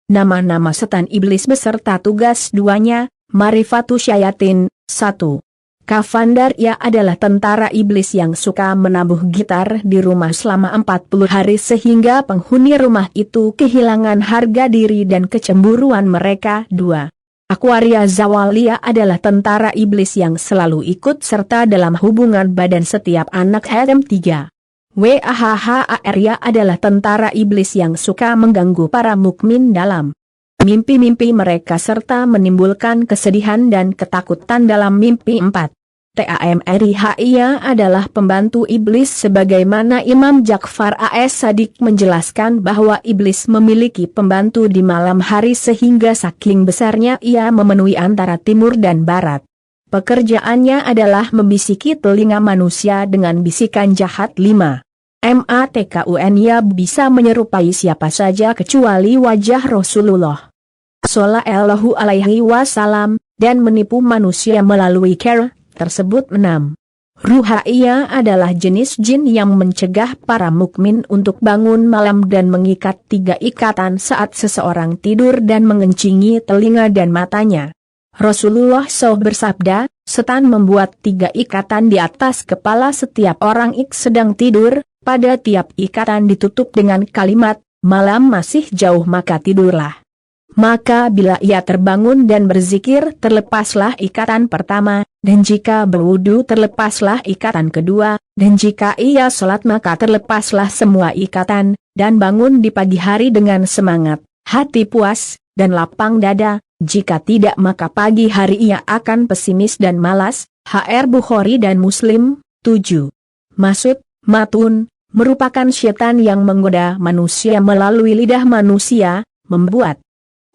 Nama-nama setan iblis beserta tugas duanya, Marifatu Syayatin, 1. Kafandar, ia adalah tentara iblis yang suka menabuh gitar di rumah selama 40 hari sehingga penghuni rumah itu kehilangan harga diri dan kecemburuan mereka. 2. Aquaria Zawalia adalah tentara iblis yang selalu ikut serta dalam hubungan badan setiap anak Adam. 3. Wahharia adalah tentara iblis yang suka mengganggu para mukmin dalam mimpi-mimpi mereka serta menimbulkan kesedihan dan ketakutan dalam mimpi. 4. Tamrihia adalah pembantu iblis sebagaimana Imam Ja'far as-Sadiq menjelaskan bahwa iblis memiliki pembantu di malam hari sehingga saking besarnya ia memenuhi antara timur dan barat. Pekerjaannya adalah membisiki telinga manusia dengan bisikan jahat. 5. Matkun, ia bisa menyerupai siapa saja kecuali wajah Rasulullah Shallallahu Alaihi Wasallam dan menipu manusia melalui cara tersebut. 6. Ruhaia adalah jenis jin yang mencegah para mukmin untuk bangun malam dan mengikat 3 ikatan saat seseorang tidur dan mengencingi telinga dan matanya. Rasulullah SAW bersabda, setan membuat 3 ikatan di atas kepala setiap orang sedang tidur. Pada tiap ikatan ditutup dengan kalimat, malam masih jauh maka tidurlah. Maka bila ia terbangun dan berzikir terlepaslah ikatan pertama, dan jika berwudu terlepaslah ikatan kedua, dan jika ia sholat maka terlepaslah semua ikatan, dan bangun di pagi hari dengan semangat, hati puas, dan lapang dada, jika tidak maka pagi hari ia akan pesimis dan malas. HR Bukhari dan Muslim. 7. Matun merupakan setan yang menggoda manusia melalui lidah manusia, membuat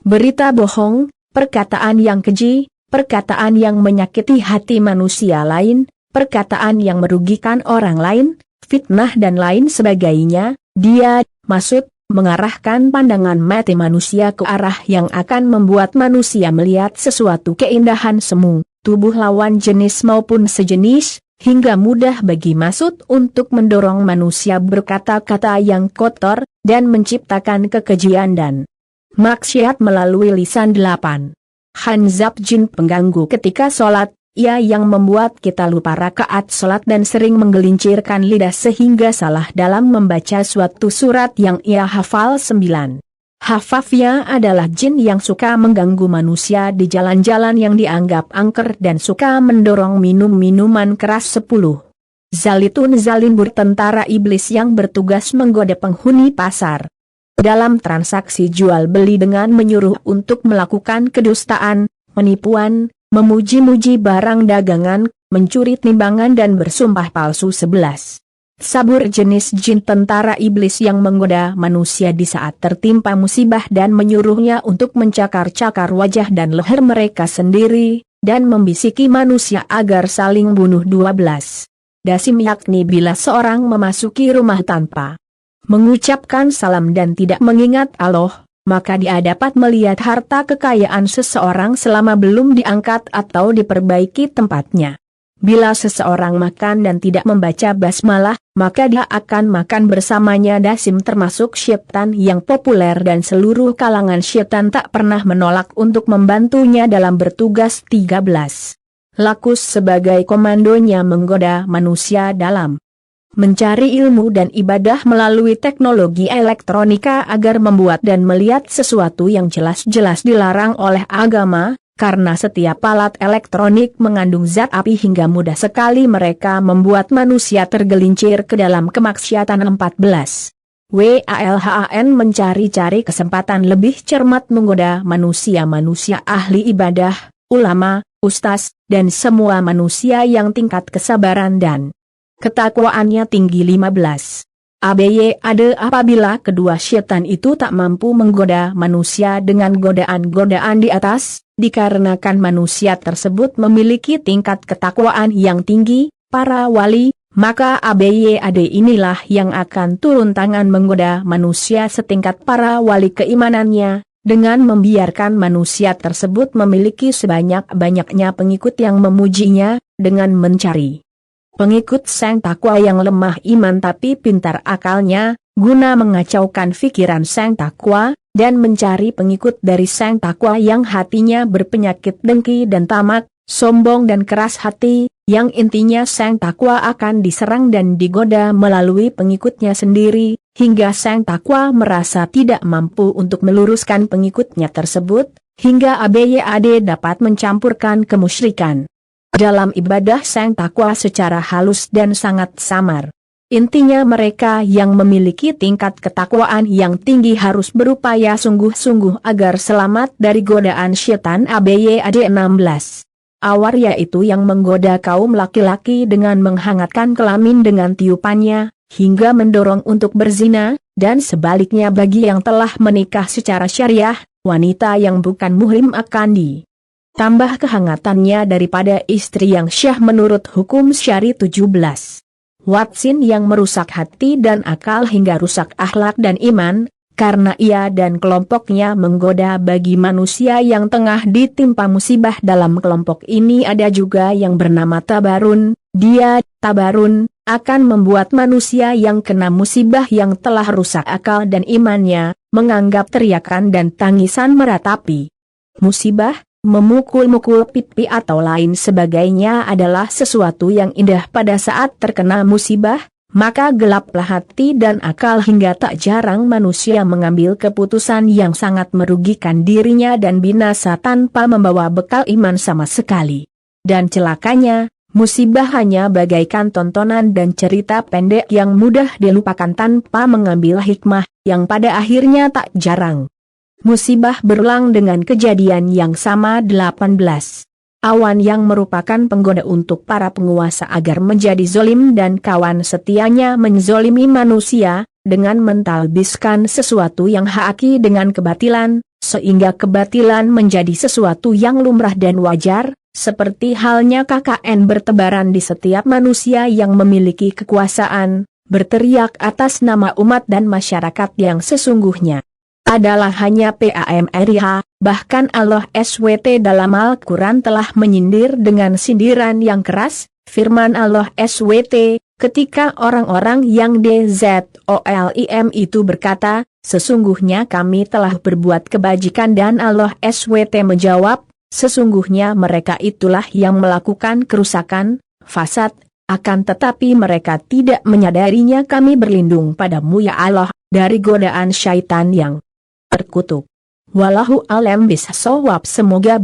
berita bohong, perkataan yang keji, perkataan yang menyakiti hati manusia lain, perkataan yang merugikan orang lain, fitnah dan lain sebagainya. Dia, mengarahkan pandangan mata manusia ke arah yang akan membuat manusia melihat sesuatu keindahan semu, tubuh lawan jenis maupun sejenis, hingga mudah bagi untuk mendorong manusia berkata-kata yang kotor, dan menciptakan kekejian dan maksiat melalui lisan. 8. Hanzab jin pengganggu ketika sholat, ia yang membuat kita lupa rakaat sholat dan sering menggelincirkan lidah sehingga salah dalam membaca suatu surat yang ia hafal. 9. Hafafnya adalah jin yang suka mengganggu manusia di jalan-jalan yang dianggap angker dan suka mendorong minum-minuman keras. 10. Zalitun Zalimbur tentara iblis yang bertugas menggoda penghuni pasar dalam transaksi jual beli dengan menyuruh untuk melakukan kedustaan, penipuan, memuji-muji barang dagangan, mencuri timbangan dan bersumpah palsu. 11. Sabur jenis jin tentara iblis yang menggoda manusia di saat tertimpa musibah dan menyuruhnya untuk mencakar-cakar wajah dan leher mereka sendiri, dan membisiki manusia agar saling bunuh. 12. Dasim yakni bila seorang memasuki rumah tanpa mengucapkan salam dan tidak mengingat Allah, maka dia dapat melihat harta kekayaan seseorang selama belum diangkat atau diperbaiki tempatnya. Bila seseorang makan dan tidak membaca basmalah, maka dia akan makan bersamanya. Dasim termasuk syaitan yang populer dan seluruh kalangan syaitan tak pernah menolak untuk membantunya dalam bertugas. 13. Lakus sebagai komandonya menggoda manusia dalam mencari ilmu dan ibadah melalui teknologi elektronika agar membuat dan melihat sesuatu yang jelas-jelas dilarang oleh agama, karena setiap alat elektronik mengandung zat api hingga mudah sekali mereka membuat manusia tergelincir ke dalam kemaksiatan. 14. WALHAN mencari-cari kesempatan lebih cermat menggoda manusia-manusia ahli ibadah, ulama, ustaz, dan semua manusia yang tingkat kesabaran dan ketakwaannya tinggi. 15. Ada apabila kedua syaitan itu tak mampu menggoda manusia dengan godaan-godaan di atas, dikarenakan manusia tersebut memiliki tingkat ketakwaan yang tinggi, para wali, maka ada inilah yang akan turun tangan menggoda manusia setingkat para wali keimanannya, dengan membiarkan manusia tersebut memiliki sebanyak-banyaknya pengikut yang memujinya, dengan mencari pengikut sang takwa yang lemah iman tapi pintar akalnya, guna mengacaukan pikiran sang takwa, dan mencari pengikut dari sang takwa yang hatinya berpenyakit dengki dan tamak, sombong dan keras hati, yang intinya sang takwa akan diserang dan digoda melalui pengikutnya sendiri, hingga sang takwa merasa tidak mampu untuk meluruskan pengikutnya tersebut, hingga ABYAD dapat mencampurkan kemusyrikan dalam ibadah sang takwa secara halus dan sangat samar. Intinya mereka yang memiliki tingkat ketakwaan yang tinggi harus berupaya sungguh-sungguh agar selamat dari godaan syaitan ABYAD 16. Awar yaitu yang menggoda kaum laki-laki dengan menghangatkan kelamin dengan tiupannya, hingga mendorong untuk berzina, dan sebaliknya bagi yang telah menikah secara syariah, wanita yang bukan muhrim akan tambah kehangatannya daripada istri yang syah menurut hukum syari 17. Watsin yang merusak hati dan akal hingga rusak akhlak dan iman, karena ia dan kelompoknya menggoda bagi manusia yang tengah ditimpa musibah. Dalam kelompok ini ada juga yang bernama Tabarun. Dia, Tabarun, akan membuat manusia yang kena musibah yang telah rusak akal dan imannya, menganggap teriakan dan tangisan meratapi musibah, memukul-mukul pipi atau lain sebagainya adalah sesuatu yang indah pada saat terkena musibah, maka gelaplah hati dan akal hingga tak jarang manusia mengambil keputusan yang sangat merugikan dirinya dan binasa tanpa membawa bekal iman sama sekali. Dan celakanya, musibah hanya bagaikan tontonan dan cerita pendek yang mudah dilupakan tanpa mengambil hikmah, yang pada akhirnya tak jarang musibah berulang dengan kejadian yang sama. 18. Awan yang merupakan penggoda untuk para penguasa agar menjadi zolim dan kawan setianya menzolimi manusia, dengan mentalbiskan sesuatu yang haki dengan kebatilan, sehingga kebatilan menjadi sesuatu yang lumrah dan wajar, seperti halnya KKN bertebaran di setiap manusia yang memiliki kekuasaan, berteriak atas nama umat dan masyarakat yang sesungguhnya adalah hanya PAMRIH, bahkan Allah SWT dalam Al-Quran telah menyindir dengan sindiran yang keras, firman Allah SWT, ketika orang-orang yang DZOLIM itu berkata, sesungguhnya kami telah berbuat kebajikan, dan Allah SWT menjawab, sesungguhnya mereka itulah yang melakukan kerusakan, fasad, akan tetapi mereka tidak menyadarinya. Kami berlindung padamu ya Allah, dari godaan syaitan yang terkutuk. Wallahu a'lam bishawab. Semoga